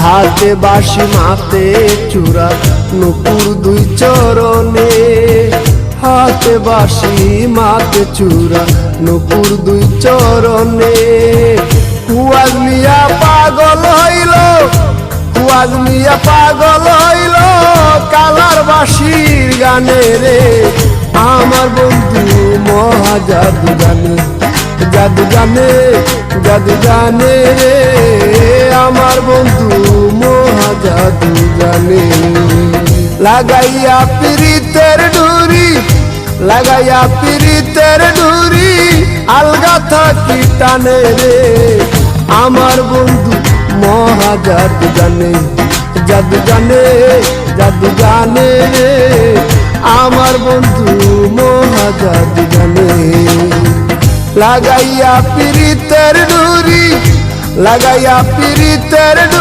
হাতে বাঁশি মাতে চূড়া নুপুর দুই চরণে, হাতে বাঁশি মাতে চূড়া নুপুর দুই চরণে। কুয়াজ মিয়া পাগল হইল, কুয়াজ মিয়া পাগল হইল কালার বাঁশির গানে রে। আমার বন্ধু মহা জাদু জানে, জাদু জানে, জাদু জানে রে। আমার বন্ধু মহা জাদু জানে। লাগাইয়া পিরিতের ডুরি, লাগাইয়া পিরিতের ডুরি আলগা থাকি টানে রে। আমার বন্ধু মহা জাদু জানে, জাদু জানে, জাদু জানে রে। আমার বন্ধু মহা জাদু জানে। লাগাইয়া পিরিতের ডুরি, লাগাইয়া পিরিতের ডুরি